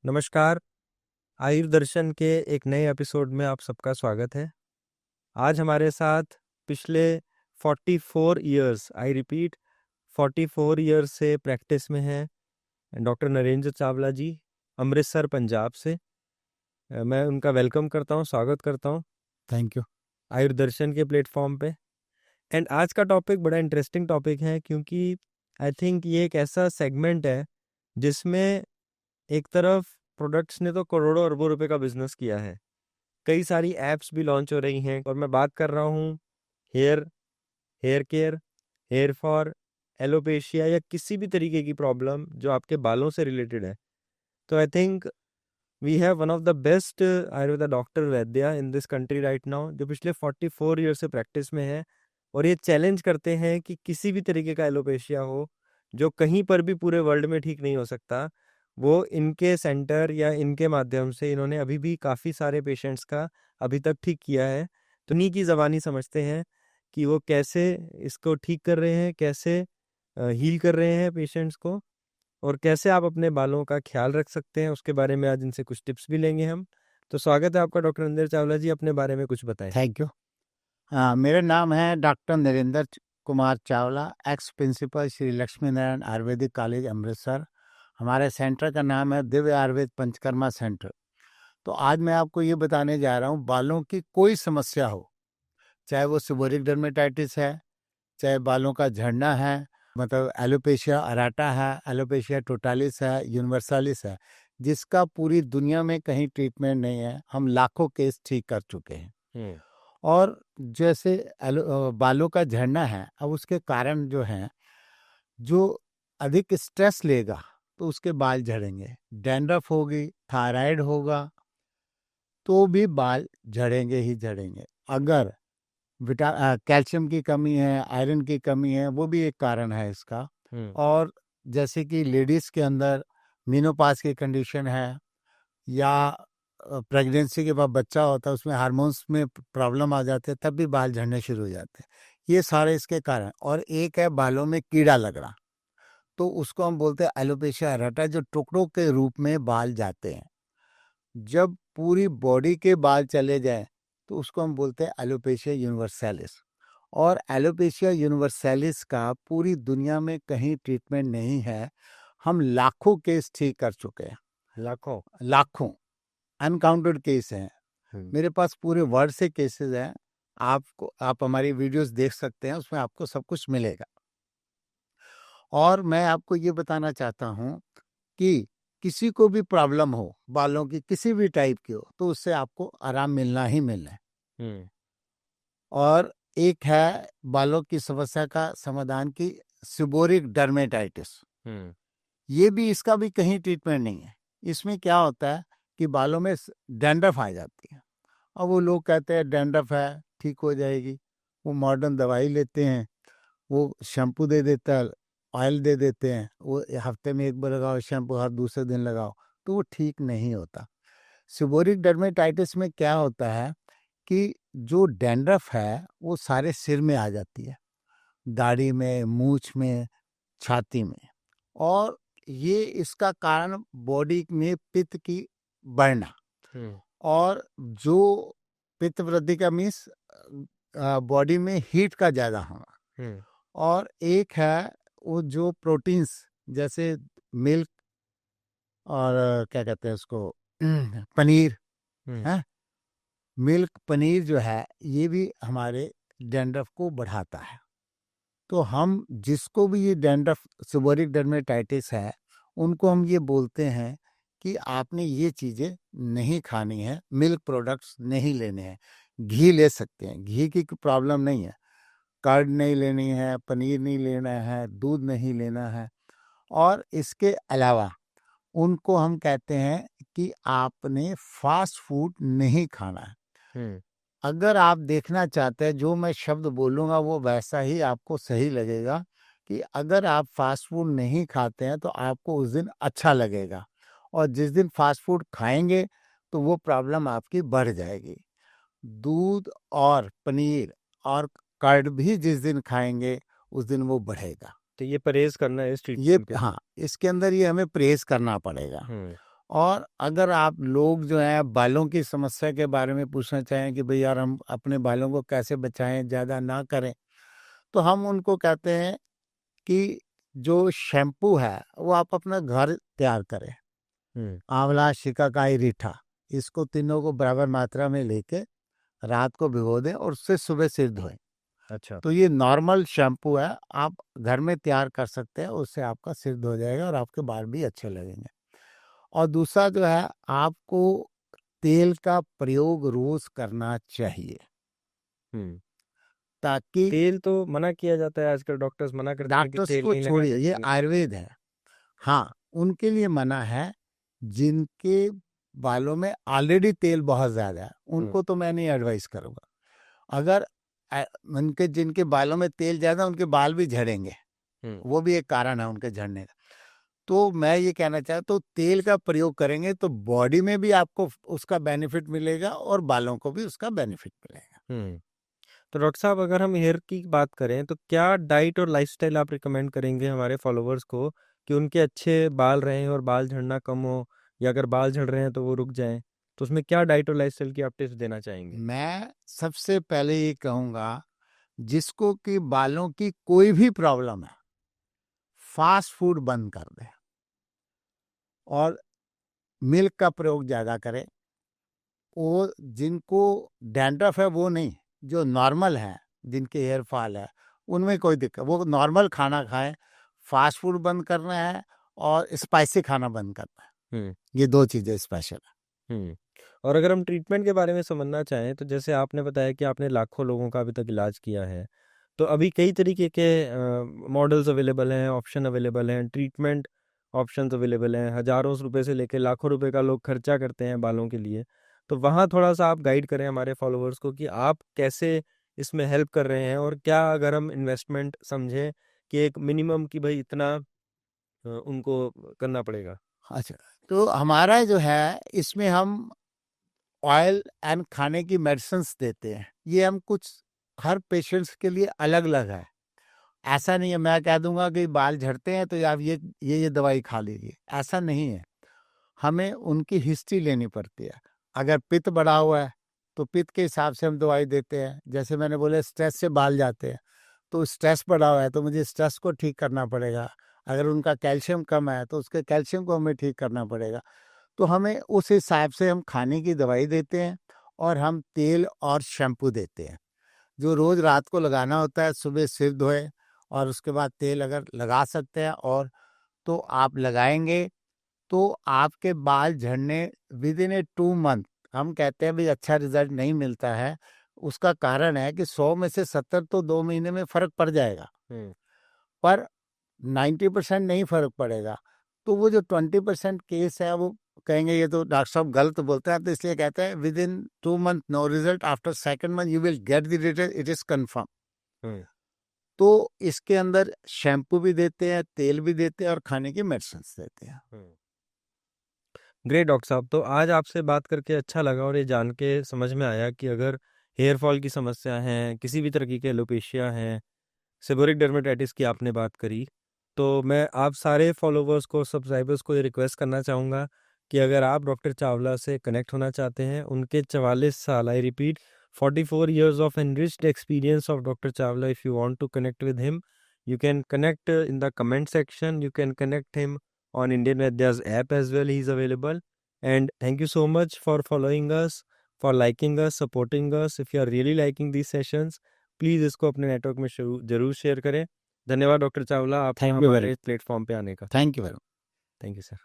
नमस्कार। आयुर्दर्शन के एक नए एपिसोड में आप सबका स्वागत है। आज हमारे साथ पिछले 44 इयर्स, आई रिपीट 44 इयर्स से प्रैक्टिस में हैं डॉक्टर नरेंद्र चावला जी, अमृतसर पंजाब से। मैं उनका वेलकम करता हूं, स्वागत करता हूं थैंक यू। आयुर्दर्शन के प्लेटफॉर्म पे। एंड आज का टॉपिक बड़ा इंटरेस्टिंग टॉपिक है, क्योंकि आई थिंक ये एक ऐसा सेगमेंट है जिसमें एक तरफ प्रोडक्ट्स ने तो करोड़ों अरबों रुपए का बिजनेस किया है, कई सारी एप्स भी लॉन्च हो रही हैं, और मैं बात कर रहा हूँ hair hair care, hair for, alopecia या किसी भी तरीके की प्रॉब्लम जो आपके बालों से रिलेटेड है। तो I think we have one of the best Ayurveda doctor vaidya in this country right now, जो पिछले 44 ईयर से प्रैक्टिस में है, और ये चैलेंज करते हैं कि किसी भी तरीके का एलोपेशिया हो जो कहीं पर भी पूरे वर्ल्ड में ठीक नहीं हो सकता, वो इनके सेंटर या इनके माध्यम से इन्होंने अभी भी काफ़ी सारे पेशेंट्स का अभी तक ठीक किया है। तो उन्हीं की ज़बानी समझते हैं कि वो कैसे इसको ठीक कर रहे हैं, कैसे हील कर रहे हैं पेशेंट्स को, और कैसे आप अपने बालों का ख्याल रख सकते हैं, उसके बारे में आज इनसे कुछ टिप्स भी लेंगे हम। तो स्वागत है आपका डॉक्टर नरेंद्र चावला जी, अपने बारे में कुछ बताएं। Thank you. मेरा नाम है doctor Narendra Kumar Chawla, ex principal Shri Lakshmi Narayan Ayurvedic College Amritsar. हमारे सेंटर का नाम है दिव्य आयुर्वेद पंचकर्मा सेंटर। तो आज मैं आपको ये बताने जा रहा हूँ, बालों की कोई समस्या हो, चाहे वो सेबोरिक डर्मेटाइटिस है, चाहे बालों का झड़ना है, मतलब एलोपेशिया अराटा है, एलोपेशिया टोटालिस है, यूनिवर्सालिस है, जिसका पूरी दुनिया में कहीं ट्रीटमेंट नहीं है। हम लाखों केस ठीक कर चुके हैं। और जैसे बालों का झड़ना है, अब उसके कारण जो हैं, जो अधिक स्ट्रेस लेगा तो उसके बाल झड़ेंगे। डैंड्रफ होगी, थायराइड होगा तो भी बाल झड़ेंगे ही झड़ेंगे। अगर कैल्शियम की कमी है, आयरन की कमी है, वो भी एक कारण है इसका। और जैसे कि लेडीज के अंदर मेनोपॉज की कंडीशन है, या प्रेगनेंसी के बाद बच्चा होता है, उसमें हार्मोन्स में प्रॉब्लम आ जाते हैं, तब भी बाल झड़ने शुरू हो जाते हैं। ये सारे इसके कारण। और एक है बालों में कीड़ा लगना, तो उसको हम बोलते हैं एलोपेशिया अरेटा, जो टुकड़ों के रूप में बाल जाते हैं। जब पूरी बॉडी के बाल चले जाएं तो उसको हम बोलते हैं एलोपेशिया यूनिवर्सैलिस। और एलोपेशिया यूनिवर्सैलिस का पूरी दुनिया में कहीं ट्रीटमेंट नहीं है। हम लाखों केस ठीक कर चुके हैं, लाखों अनकाउंटेड केस हैं। मेरे पास पूरे वर्ल्ड से केसेस हैं। आप हमारी वीडियोस देख सकते हैं, उसमें आपको सब कुछ मिलेगा। और मैं आपको ये बताना चाहता हूँ कि किसी को भी प्रॉब्लम हो, बालों की किसी भी टाइप की हो, तो उससे आपको आराम मिलना ही मिलना है। और एक है बालों की समस्या का समाधान की सेबोरिक डर्मेटाइटिस। ये भी, इसका भी कहीं ट्रीटमेंट नहीं है। इसमें क्या होता है कि बालों में डैंड्रफ आ जाती है। अब वो लोग कहते हैं डैंड्रफ है, ठीक हो जाएगी। वो मॉडर्न दवाई लेते हैं, वो शैम्पू दे देता है, ऑयल दे देते हैं, वो हफ्ते में एक बार लगाओ शैम्पू, हर दूसरे दिन लगाओ, तो वो ठीक नहीं होता। सेबोरिक डर्मेटाइटिस में क्या होता है कि जो डैंड्रफ है वो सारे सिर में आ जाती है, दाढ़ी में, मूछ में, छाती में। और ये इसका कारण बॉडी में पित्त की बढ़ना, और जो पित्त वृद्धि का मीन्स बॉडी में हीट का ज़्यादा होना। और एक है वो जो प्रोटीन्स, जैसे मिल्क और क्या कहते हैं उसको, पनीर है। मिल्क पनीर जो है, ये भी हमारे डैंड्रफ को बढ़ाता है। तो हम जिसको भी ये डैंड्रफ सेबोरिक डर्मेटाइटिस है, उनको हम ये बोलते हैं कि आपने ये चीज़ें नहीं खानी है, मिल्क प्रोडक्ट्स नहीं लेने हैं। घी ले सकते हैं, घी की प्रॉब्लम नहीं है। कर्ड नहीं लेनी है, पनीर नहीं लेना है, दूध नहीं लेना है। और इसके अलावा उनको हम कहते हैं कि आपने फास्ट फूड नहीं खाना है। अगर आप देखना चाहते हैं, जो मैं शब्द बोलूँगा वो वैसा ही आपको सही लगेगा, कि अगर आप फास्ट फूड नहीं खाते हैं तो आपको उस दिन अच्छा लगेगा, और जिस दिन फास्ट फूड खाएंगे तो वो प्रॉब्लम आपकी बढ़ जाएगी। दूध और पनीर और कर्ड भी जिस दिन खाएंगे उस दिन वो बढ़ेगा। तो ये परहेज करना है इस ये ट्रीटमेंट के। हाँ, इसके अंदर ये हमें परहेज करना पड़ेगा। और अगर आप लोग जो है बालों की समस्या के बारे में पूछना चाहें कि भाई यार हम अपने बालों को कैसे बचाएं, ज़्यादा ना करें, तो हम उनको कहते हैं कि जो शैम्पू है वो आप अपना घर तैयार करें। आंवला, शिकाकाई, रीठा, इसको तीनों को बराबर मात्रा में लेके रात को भिगो दें और उससे सुबह सिर धोएं। अच्छा। तो ये नॉर्मल शैम्पू है, आप घर में तैयार कर सकते हैं, उससे आपका सिर धो जाएगा और आपके बाल भी अच्छे लगेंगे। और दूसरा जो है, आपको तेल का प्रयोग रोज करना चाहिए, ताकि तेल तो मना किया जाता है आजकल, डॉक्टर्स मना करते हैं कि डॉक्टर्स तेल को नहीं लगाना छोड़िए, ये चाहिए। आयुर्वेद है। हाँ, उनके लिए मना है जिनके बालों में ऑलरेडी तेल बहुत ज्यादा है, उनको तो मैं नहीं एडवाइस करूंगा। अगर उनके जिनके बालों में तेल ज्यादा, उनके बाल भी झड़ेंगे, वो भी एक कारण है उनके झड़ने का। तो मैं ये कहना चाहता हूँ, तेल का प्रयोग करेंगे तो बॉडी में भी आपको उसका बेनिफिट मिलेगा और बालों को भी उसका बेनिफिट मिलेगा। तो डॉक्टर साहब, अगर हम हेयर की बात करें तो क्या डाइट और लाइफस्टाइल आप रिकमेंड करेंगे हमारे फॉलोअर्स को कि उनके अच्छे बाल रहें और बाल झड़ना कम हो, या अगर बाल झड़ रहे हैं तो वो रुक जाएं? तो उसमें क्या डाइट और लाइफस्टाइल की आप टिप्स देना चाहेंगे? मैं सबसे पहले ये कहूंगा, जिसको कि बालों की कोई भी प्रॉब्लम है, फास्ट फूड बंद कर दे और मिल्क का प्रयोग ज्यादा करें। वो जिनको डैंड्रफ है वो नहीं, जो नॉर्मल है, जिनके हेयर फॉल है, उनमें कोई दिक्कत, वो नॉर्मल खाना खाएं। फास्ट फूड बंद करना है और स्पाइसी खाना बंद करना है, ये दो चीजें स्पेशल है। और अगर हम ट्रीटमेंट के बारे में समझना चाहें तो जैसे आपने बताया कि आपने लाखों लोगों का अभी तक इलाज किया है, तो अभी कई तरीके के मॉडल्स अवेलेबल हैं, ऑप्शन अवेलेबल हैं, ट्रीटमेंट ऑप्शंस अवेलेबल हैं। हज़ारों रुपए से लेकर लाखों रुपए का लोग खर्चा करते हैं बालों के लिए। तो वहाँ थोड़ा सा आप गाइड करें हमारे फॉलोअर्स को कि आप कैसे इसमें हेल्प कर रहे हैं, और क्या अगर हम इन्वेस्टमेंट समझें कि एक मिनिमम कि भाई इतना उनको करना पड़ेगा। अच्छा, तो हमारा जो है इसमें हम ऑयल एंड खाने की मेडिसिन्स देते हैं। ये हम कुछ हर पेशेंट्स के लिए अलग अलग है। ऐसा नहीं है मैं कह दूंगा कि बाल झड़ते हैं तो आप ये दवाई खा लीजिए, ऐसा नहीं है। हमें उनकी हिस्ट्री लेनी पड़ती है। अगर पित्त बढ़ा हुआ है तो पित्त के हिसाब से हम दवाई देते हैं। जैसे मैंने बोला स्ट्रेस से बाल जाते हैं, तो स्ट्रेस बढ़ा हुआ है तो मुझे स्ट्रेस को ठीक करना पड़ेगा। अगर उनका कैल्शियम कम है तो उसके कैल्शियम को हमें ठीक करना पड़ेगा। तो हमें उस हिसाब से हम खाने की दवाई देते हैं और हम तेल और शैम्पू देते हैं, जो रोज रात को लगाना होता है। सुबह सिर धोए और उसके बाद तेल अगर लगा सकते हैं और तो आप लगाएंगे तो आपके बाल झड़ने विद इन ए 2 मंथ, हम कहते हैं भाई अच्छा रिजल्ट नहीं मिलता है। उसका कारण है कि 100 में से 70 तो 2 महीने में फर्क पड़ जाएगा, पर 90% नहीं फर्क पड़ेगा। तो वो जो 20% केस है, वो कहेंगे ये तो डॉक्टर साहब गलत बोलते हैं, तो इसलिए कहते हैं within 2 month no result, after second month you will get the result, it is confirm. तो इसके अंदर शैम्पू भी देते हैं, तेल भी देते हैं और खाने की मेडिसिन देते हैं। ग्रेट डॉक्टर साहब, तो आज आपसे बात करके अच्छा लगा और ये जान के समझ में आया कि अगर हेयर फॉल की समस्या है, किसी भी तरह की एलोपेशिया है, सेबोरिक डर्मेटाइटिस की आपने बात करी, तो मैं आप सारे फॉलोवर्स को, सब्सक्राइबर्स को ये रिक्वेस्ट करना चाहूँगा कि अगर आप डॉक्टर चावला से कनेक्ट होना चाहते हैं, उनके 44 साल, I repeat 44 years of enriched experience of Dr. Chawla, if you want to connect with him, you can connect in the comment section. You can connect him on Indian Vaidya's app as well. He is available. And thank you so much for following us, for liking us, supporting us. If you are really liking these sessions, please इसको अपने network में जरूर share करें। धन्यवाद doctor Chawla, आप thank you very हमारे platform पे आने का। Thank you very thank you sir.